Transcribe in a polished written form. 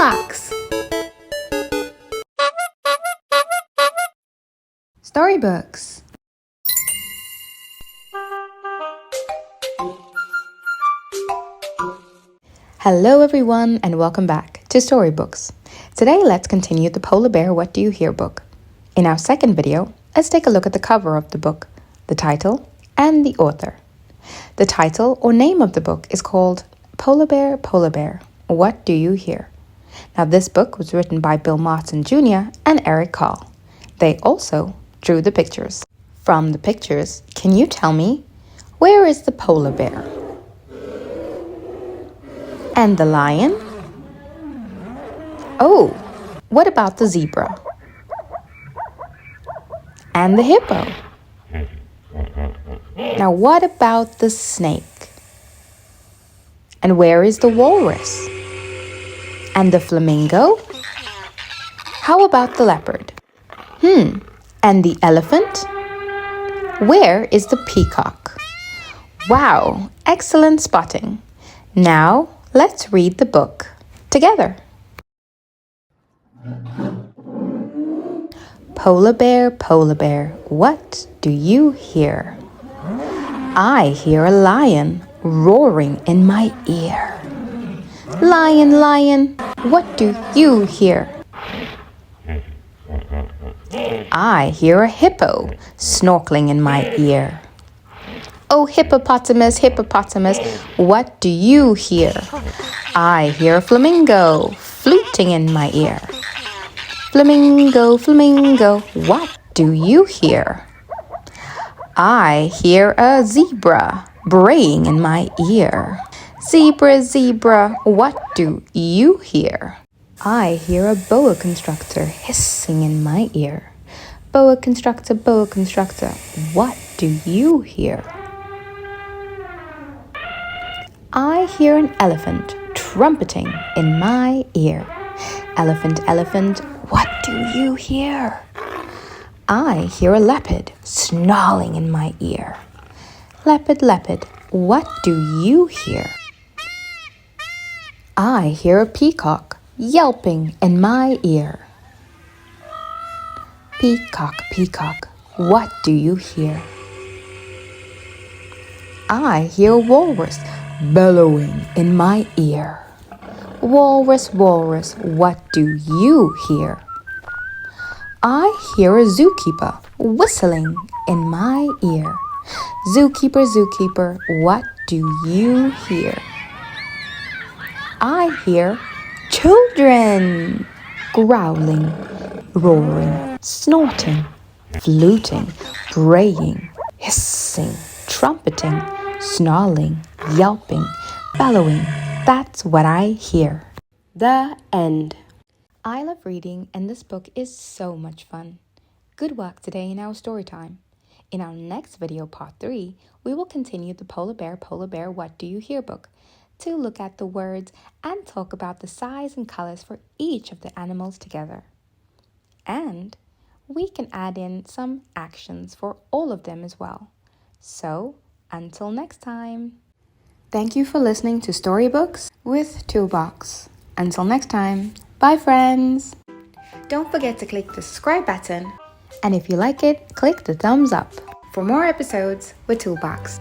relax. Storybooks. Hello everyone and welcome back to Storybooks. Today let's continue the Polar Bear What Do You Hear book. In our second video, let's take a look at the cover of the book, the title, and the author. The title or name of the book is called Polar Bear, What Do You Hear? Now this book was written by Bill Martin Jr. and Eric Carle. They also drew the pictures. From the pictures, can you tell me, where is the polar bear? And the lion? Oh, what about the zebra? And the hippo? Now what about the snake? And where is the walrus? And the flamingo? How about the leopard? And the elephant? Where is the peacock? Wow, excellent spotting. Now, let's read the book together. Polar bear, what do you hear? I hear a lion roaring in my ear. Lion, what do you hear? I hear a hippo snorkeling in my ear. Oh, hippopotamus, what do you hear? I hear a flamingo fluting in my ear. Flamingo, what do you hear? I hear a zebra braying in my ear. Zebra, what do you hear? I hear a boa constrictor hissing in my ear. Boa constrictor, what do you hear? I hear an elephant trumpeting in my ear. Elephant, what do you hear? I hear a leopard snarling in my ear. Leopard, what do you hear? I hear a peacock yelping in my ear. Peacock, what do you hear? I hear a walrus bellowing in my ear. Walrus, what do you hear? I hear a zookeeper whistling in my ear. Zookeeper, what do you hear? I hear children growling, roaring, snorting, fluting, braying, hissing, trumpeting, snarling, yelping, bellowing. That's what I hear. The end. I love reading and this book is so much fun. Good work today in our story time. In our next video, part 3, we will continue the Polar Bear, What Do You Hear book to look at the words and talk about the size and colors for each of the animals together. And we can add in some actions for all of them as well. So, until next time. Thank you for listening to Storybooks with Toolbxed. Until next time, bye friends! Don't forget to click the subscribe button, and if you like it, click the thumbs up for more episodes with Toolbxed.